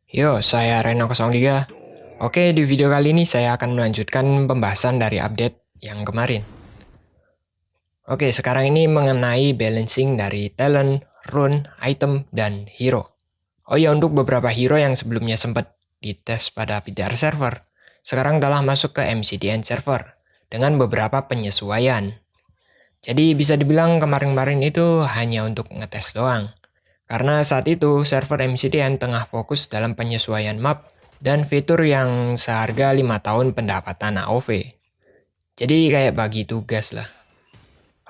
Yo, saya Reno03. Oke, di video kali ini saya akan melanjutkan pembahasan dari update yang kemarin. Oke, sekarang ini mengenai balancing dari talent, rune, item, dan hero. Oh ya, untuk beberapa hero yang sebelumnya sempat dites pada PTR server, sekarang telah masuk ke MCDN server dengan beberapa penyesuaian. Jadi bisa dibilang kemarin-kemarin itu hanya untuk ngetes doang. Karena saat itu server MCDN tengah fokus dalam penyesuaian map dan fitur yang seharga 5 tahun pendapatan AOV. Jadi kayak bagi tugas lah.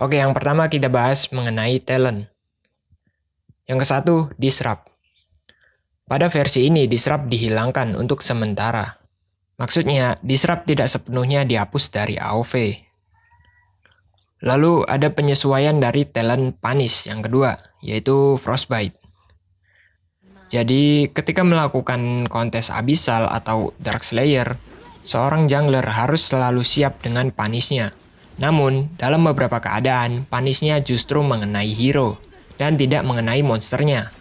Oke, yang pertama kita bahas mengenai talent. Yang ke satu, disrupt. Pada versi ini disrupt dihilangkan untuk sementara. Maksudnya, disrupt tidak sepenuhnya dihapus dari AOV. Lalu ada penyesuaian dari talent punish yang kedua, yaitu frostbite. Jadi ketika melakukan kontes abyssal atau dark slayer, seorang jungler harus selalu siap dengan punishnya. Namun, dalam beberapa keadaan, punishnya justru mengenai hero dan tidak mengenai monsternya.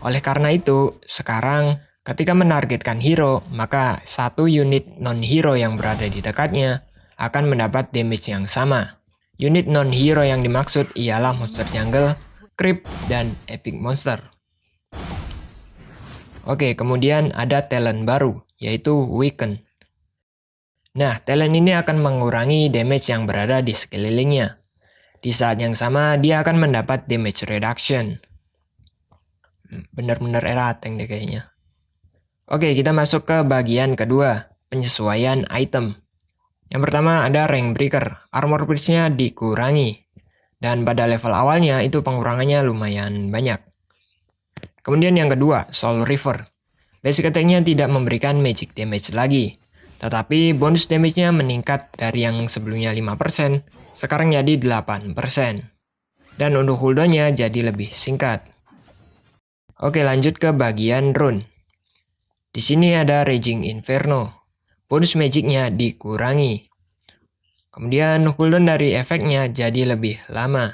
Oleh karena itu, sekarang ketika menargetkan hero, maka satu unit non-hero yang berada di dekatnya akan mendapat damage yang sama. Unit non-hero yang dimaksud ialah monster jungle, creep, dan epic monster. Oke, kemudian ada talent baru, yaitu weaken. Nah, talent ini akan mengurangi damage yang berada di sekelilingnya. Di saat yang sama, dia akan mendapat damage reduction. Bener-bener erateng deh kayaknya. Oke, kita masuk ke bagian kedua, penyesuaian item. Yang pertama ada rank breaker, armor pierce-nya dikurangi. Dan pada level awalnya itu pengurangannya lumayan banyak. Kemudian yang kedua, soul river. Basic attack-nya tidak memberikan magic damage lagi. Tetapi bonus damage-nya meningkat dari yang sebelumnya 5%, sekarang jadi 8%. Dan untuk cooldown-nya jadi lebih singkat. Oke, lanjut ke bagian rune. Di sini ada Raging Inferno. Bonus magicnya dikurangi. Kemudian cooldown dari efeknya jadi lebih lama.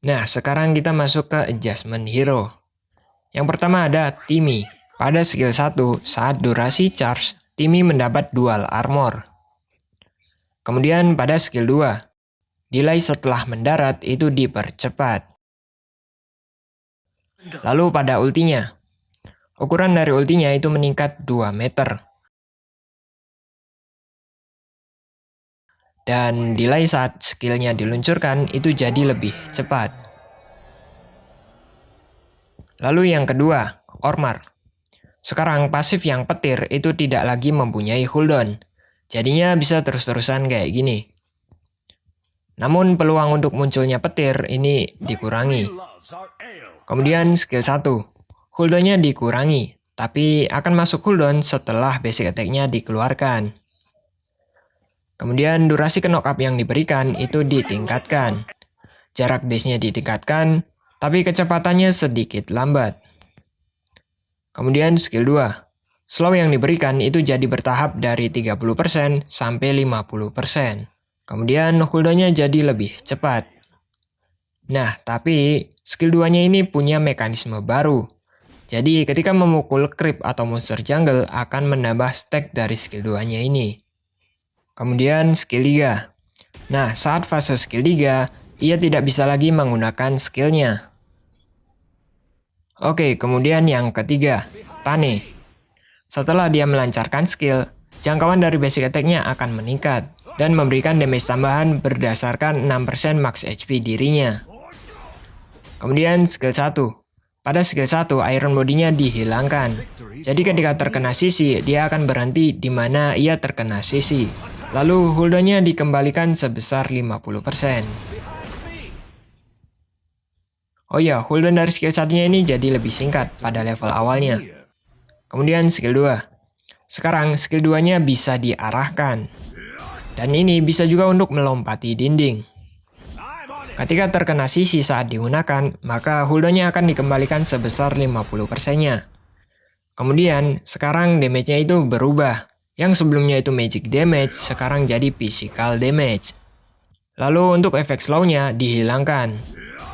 Nah, sekarang kita masuk ke adjustment hero. Yang pertama ada Timmy. Pada skill 1, saat durasi charge, Timmy mendapat dual armor. Kemudian pada skill 2, delay setelah mendarat itu dipercepat. Lalu pada ultinya, ukuran dari ultinya itu meningkat 2 meter. Dan delay saat skillnya diluncurkan itu jadi lebih cepat. Lalu yang kedua, Ormar. Sekarang pasif yang petir itu tidak lagi mempunyai cooldown. Jadinya bisa terus-terusan kayak gini. Namun peluang untuk munculnya petir ini dikurangi. Kemudian skill 1, cooldown-nya dikurangi, tapi akan masuk cooldown setelah basic attack-nya dikeluarkan. Kemudian durasi knock-up yang diberikan itu ditingkatkan. Jarak dash-nya ditingkatkan, tapi kecepatannya sedikit lambat. Kemudian skill 2. Slow yang diberikan itu jadi bertahap dari 30% sampai 50%. Kemudian cooldown-nya jadi lebih cepat. Nah, tapi skill 2-nya ini punya mekanisme baru. Jadi ketika memukul creep atau monster jungle akan menambah stack dari skill 2-nya ini. Kemudian skill 3. Nah, saat fase skill 3, ia tidak bisa lagi menggunakan skillnya. Oke, kemudian yang ketiga, Tane. Setelah dia melancarkan skill, jangkauan dari basic attack-nya akan meningkat dan memberikan damage tambahan berdasarkan 6% max HP dirinya. Kemudian skill 1. Pada skill 1, iron body-nya dihilangkan. Jadi ketika terkena sisi, dia akan berhenti di mana ia terkena sisi. Lalu cooldown-nya dikembalikan sebesar 50%. Oh ya, cooldown dari skill 1-nya ini jadi lebih singkat pada level awalnya. Kemudian skill 2. Sekarang skill 2-nya bisa diarahkan. Dan ini bisa juga untuk melompati dinding. Ketika terkena sisi saat digunakan, maka cooldown-nya akan dikembalikan sebesar 50%-nya. Kemudian, sekarang damage-nya itu berubah. Yang sebelumnya itu magic damage, sekarang jadi physical damage. Lalu untuk efek slow-nya dihilangkan.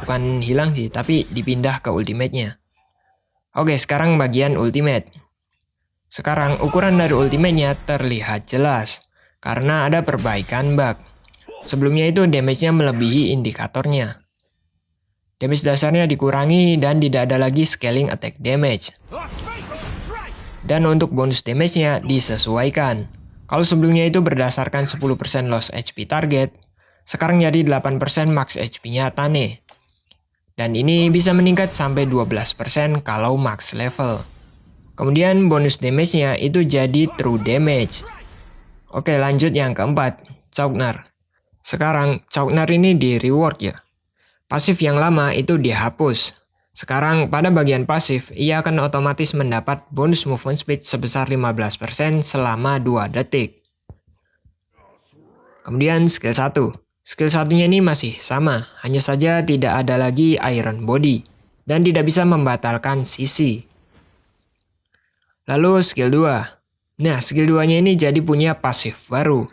Bukan hilang sih, tapi dipindah ke ultimate-nya. Oke, sekarang bagian ultimate. Sekarang ukuran dari ultimate-nya terlihat jelas, karena ada perbaikan bug. Sebelumnya itu damage-nya melebihi indikatornya. Damage dasarnya dikurangi dan tidak ada lagi scaling attack damage. Dan untuk bonus damage-nya disesuaikan. Kalau sebelumnya itu berdasarkan 10% loss HP target, sekarang jadi 8% max HP-nya Tane. Dan ini bisa meningkat sampai 12% kalau max level. Kemudian bonus damage-nya itu jadi true damage. Oke, lanjut yang keempat, Chaugnar. Sekarang Chaugnar ini di reward ya. Pasif yang lama itu dihapus. Sekarang pada bagian pasif, ia akan otomatis mendapat bonus movement speed sebesar 15% selama 2 detik. Kemudian skill 1. Skill satunya ini masih sama, hanya saja tidak ada lagi Iron Body, dan tidak bisa membatalkan CC. Lalu skill 2. Nah, skill 2-nya ini jadi punya pasif baru.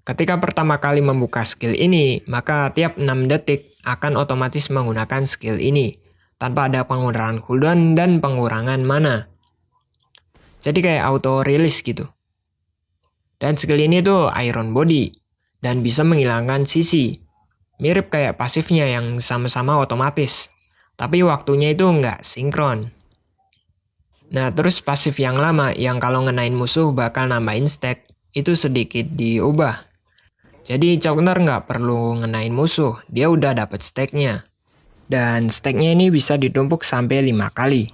Ketika pertama kali membuka skill ini, maka tiap 6 detik akan otomatis menggunakan skill ini, tanpa ada pengurangan cooldown dan pengurangan mana. Jadi kayak auto release gitu. Dan skill ini tuh Iron Body, dan bisa menghilangkan CC. Mirip kayak pasifnya yang sama-sama otomatis, tapi waktunya itu nggak sinkron. Nah, terus pasif yang lama yang kalau ngenain musuh bakal nambahin stack, itu sedikit diubah. Jadi Chaugnar nggak perlu ngenain musuh, dia udah dapet stacknya. Dan stacknya ini bisa ditumpuk sampai 5 kali.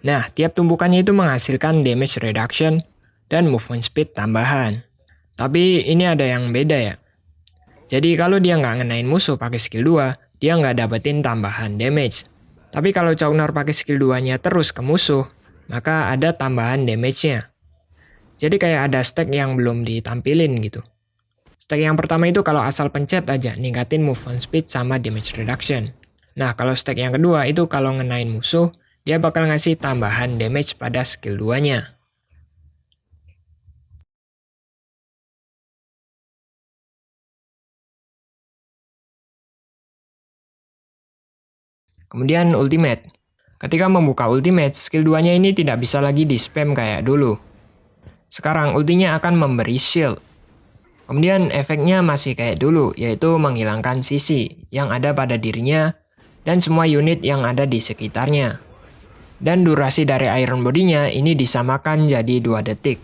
Nah, tiap tumpukannya itu menghasilkan damage reduction dan movement speed tambahan. Tapi ini ada yang beda ya. Jadi kalau dia nggak ngenain musuh pakai skill 2, dia nggak dapetin tambahan damage. Tapi kalau Chaugnar pakai skill 2-nya terus ke musuh, maka ada tambahan damage-nya. Jadi kayak ada stack yang belum ditampilin gitu. Stack yang pertama itu kalau asal pencet aja, ningkatin movement speed sama damage reduction. Nah, kalau stack yang kedua itu kalau ngenain musuh, dia bakal ngasih tambahan damage pada skill 2-nya. Kemudian ultimate. Ketika membuka ultimate, skill 2-nya ini tidak bisa lagi di-spam kayak dulu. Sekarang ultinya akan memberi shield. Kemudian efeknya masih kayak dulu, yaitu menghilangkan CC yang ada pada dirinya dan semua unit yang ada di sekitarnya. Dan durasi dari Iron Body-nya ini disamakan jadi 2 detik.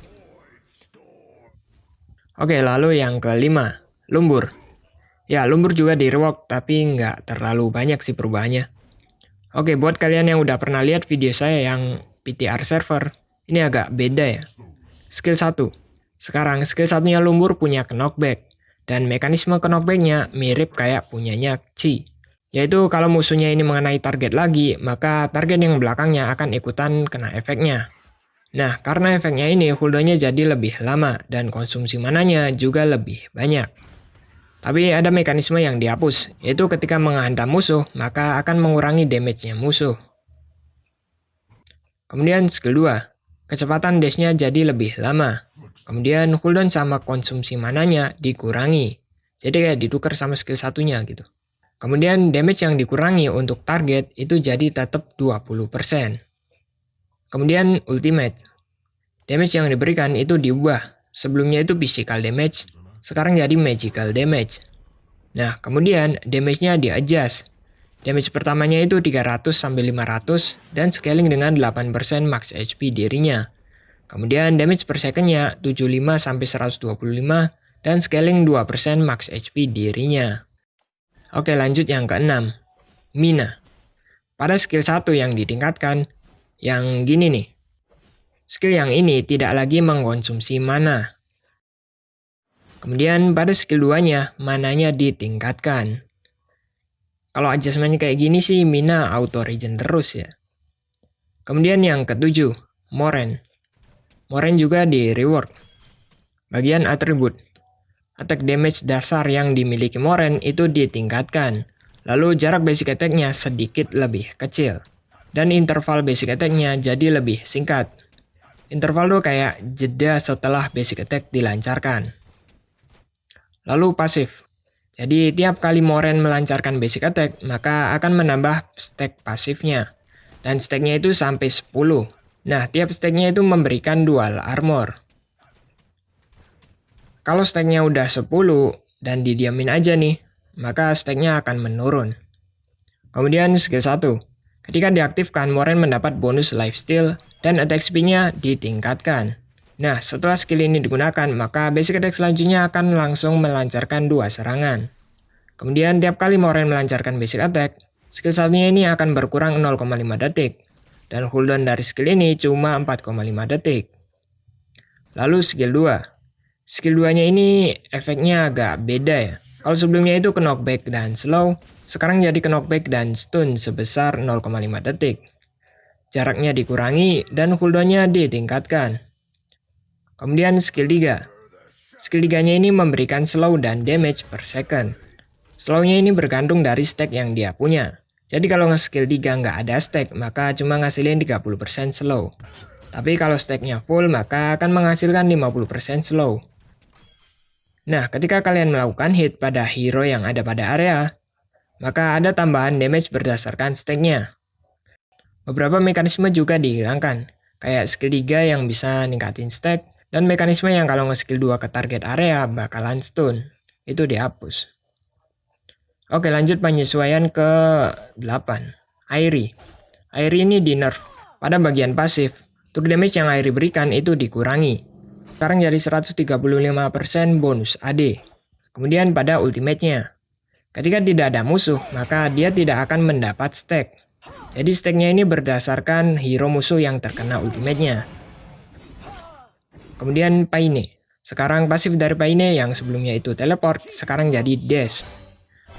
Oke, lalu yang kelima, lumbur. Ya, lumbur juga di rework, tapi nggak terlalu banyak sih perubahannya. Oke, buat kalian yang udah pernah lihat video saya yang PTR server, ini agak beda ya. Skill 1. Sekarang skill satunya lumbur punya knockback, dan mekanisme knockback-nya mirip kayak punyanya Chi. Yaitu kalau musuhnya ini mengenai target lagi, maka target yang belakangnya akan ikutan kena efeknya. Nah, karena efeknya ini cooldown-nya jadi lebih lama, dan konsumsi mananya juga lebih banyak. Tapi ada mekanisme yang dihapus, yaitu ketika menghantam musuh, maka akan mengurangi damage-nya musuh. Kemudian skill 2. Kecepatan dash-nya jadi lebih lama. Kemudian cooldown sama konsumsi mananya dikurangi. Jadi kayak ditukar sama skill satunya gitu. Kemudian damage yang dikurangi untuk target itu jadi tetap 20%. Kemudian ultimate. Damage yang diberikan itu diubah. Sebelumnya itu physical damage, sekarang jadi magical damage. Nah, kemudian damage-nya di-adjust. Damage pertamanya itu 300-500 dan scaling dengan 8% max HP dirinya. Kemudian damage per second-nya 75-125 dan scaling 2% max HP dirinya. Oke, lanjut yang keenam, Mina. Pada skill 1 yang ditingkatkan, yang gini nih. Skill yang ini tidak lagi mengkonsumsi mana. Kemudian pada skill 2-nya, mananya ditingkatkan. Kalau adjustment kayak gini sih Mina auto regen terus ya. Kemudian yang ketujuh, Moren. Moren juga di reward. Bagian atribut. Attack damage dasar yang dimiliki Moren itu ditingkatkan. Lalu jarak basic attack-nya sedikit lebih kecil. Dan interval basic attack-nya jadi lebih singkat. Interval tuh kayak jeda setelah basic attack dilancarkan. Lalu pasif. Jadi tiap kali Moren melancarkan basic attack, maka akan menambah stack pasifnya. Dan stacknya itu sampai 10. Nah, tiap stacknya itu memberikan dual armor. Kalau stacknya udah 10 dan didiamin aja nih, maka stacknya akan menurun. Kemudian skill 1. Ketika diaktifkan, Moraine mendapat bonus lifesteal dan attack speed-nya ditingkatkan. Nah, setelah skill ini digunakan, maka basic attack selanjutnya akan langsung melancarkan 2 serangan. Kemudian tiap kali Moraine melancarkan basic attack, skill satunya ini akan berkurang 0,5 detik. Dan cooldown dari skill ini cuma 4,5 detik. Lalu skill 2. Skill 2-nya ini efeknya agak beda ya. Kalau sebelumnya itu ke knockback dan slow, sekarang jadi ke knockback dan stun sebesar 0,5 detik. Jaraknya dikurangi dan cooldown-nya ditingkatkan. Kemudian skill 3. Skill 3-nya ini memberikan slow dan damage per second. Slow-nya ini bergantung dari stack yang dia punya. Jadi kalau nge-skill 3 nggak ada stack, maka cuma ngasilin 30% slow. Tapi kalau stacknya full, maka akan menghasilkan 50% slow. Nah, ketika kalian melakukan hit pada hero yang ada pada area, maka ada tambahan damage berdasarkan stacknya. Beberapa mekanisme juga dihilangkan, kayak skill 3 yang bisa ningkatin stack, dan mekanisme yang kalau nge-skill 2 ke target area bakalan stun. Itu dihapus. Oke, lanjut penyesuaian ke 8. Airi. Airi ini di nerf. Pada bagian pasif, untuk damage yang Airi berikan itu dikurangi. Sekarang jadi 135% bonus AD. Kemudian pada ultimate-nya. Ketika tidak ada musuh, maka dia tidak akan mendapat stack. Jadi stacknya ini berdasarkan hero musuh yang terkena ultimate-nya. Kemudian Paine. Sekarang pasif dari Paine yang sebelumnya itu teleport, sekarang jadi dash.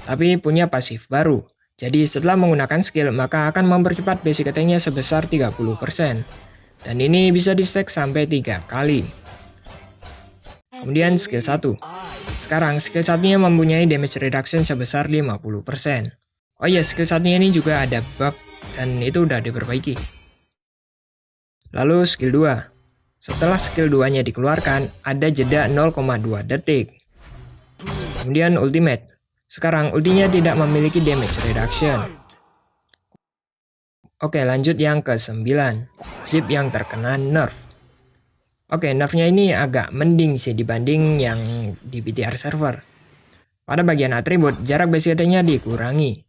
Tapi punya pasif baru. Jadi setelah menggunakan skill, maka akan mempercepat basic attack-nya sebesar 30%. Dan ini bisa di stack sampai 3 kali. Kemudian skill 1. Sekarang skill satunya mempunyai damage reduction sebesar 50%. Oh iya, skill satunya ini juga ada bug dan itu udah diperbaiki. Lalu skill 2. Setelah skill 2-nya dikeluarkan, ada jeda 0,2 detik. Kemudian ultimate. Sekarang ultinya tidak memiliki damage reduction. Oke, lanjut yang ke-9. Zip yang terkena nerf. Oke, nerfnya ini agak mending sih dibanding yang di BTR server. Pada bagian atribut, jarak basic attack-nya dikurangi.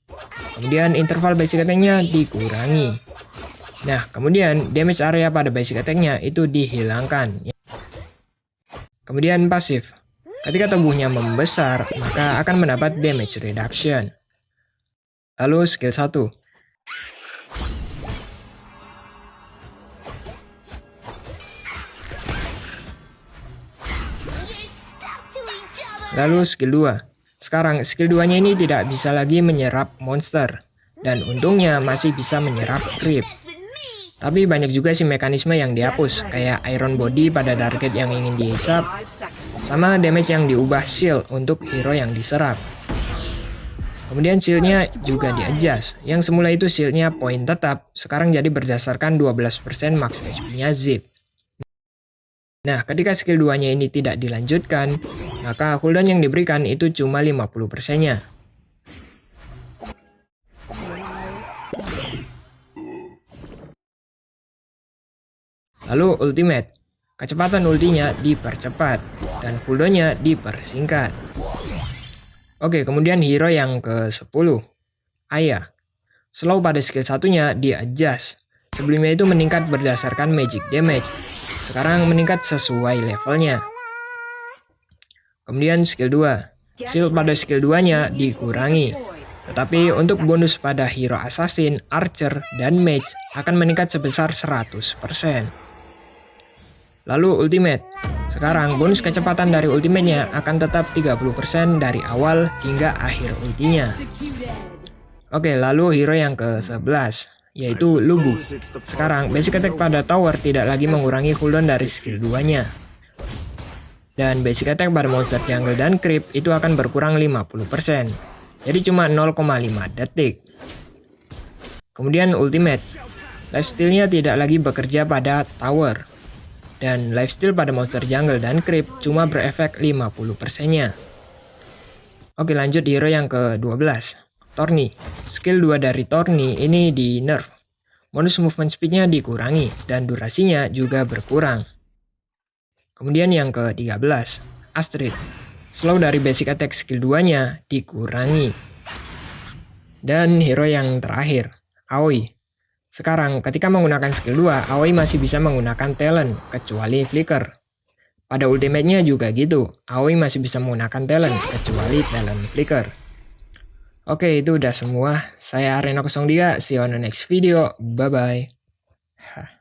Kemudian interval basic attack-nya dikurangi. Nah, kemudian damage area pada basic attack-nya itu dihilangkan. Kemudian pasif. Ketika tubuhnya membesar, maka akan mendapat damage reduction. Lalu skill 1. Lalu skill 2. Sekarang skill 2-nya ini tidak bisa lagi menyerap monster. Dan untungnya masih bisa menyerap creep. Tapi banyak juga sih mekanisme yang dihapus, kayak iron body pada target yang ingin dihisap, sama damage yang diubah shield untuk hero yang diserap. Kemudian shieldnya juga di-adjust, yang semula itu shieldnya poin tetap, sekarang jadi berdasarkan 12% max HP-nya Zip. Nah, ketika skill 2-nya ini tidak dilanjutkan, maka cooldown yang diberikan itu cuma 50%-nya. Lalu ultimate. Kecepatan ultinya dipercepat dan cooldown-nya dipersingkat. Oke, kemudian hero yang ke-10. Aya. Slow pada skill satunya di-adjust. Sebelumnya itu meningkat berdasarkan magic damage. Sekarang meningkat sesuai levelnya. Kemudian skill 2. Shield pada skill 2-nya dikurangi. Tetapi untuk bonus pada hero assassin, archer, dan mage akan meningkat sebesar 100%. Lalu ultimate. Sekarang bonus kecepatan dari ultimate-nya akan tetap 30% dari awal hingga akhir ultinya. Oke, lalu hero yang ke-11, yaitu Lubu. Sekarang basic attack pada tower tidak lagi mengurangi cooldown dari skill 2-nya. Dan basic attack pada monster jungle dan creep itu akan berkurang 50%. Jadi cuma 0,5 detik. Kemudian ultimate. Lifesteal-nya tidak lagi bekerja pada tower. Dan lifesteal pada monster jungle dan creep cuma berefek 50%-nya. Oke, lanjut hero yang ke-12. Thorny. Skill 2 dari Thorny ini di nerf. bonus movement speed-nya dikurangi, dan durasinya juga berkurang. Kemudian yang ke-13, Astrid. Slow dari basic attack skill 2-nya dikurangi. Dan hero yang terakhir, Aoi. Sekarang, ketika menggunakan skill 2, Aoi masih bisa menggunakan talent, kecuali Flicker. Pada ultimate-nya juga gitu, Aoi masih bisa menggunakan talent, kecuali talent Flicker. Oke, itu udah semua. Saya Arena03, see you on the next video. Bye-bye.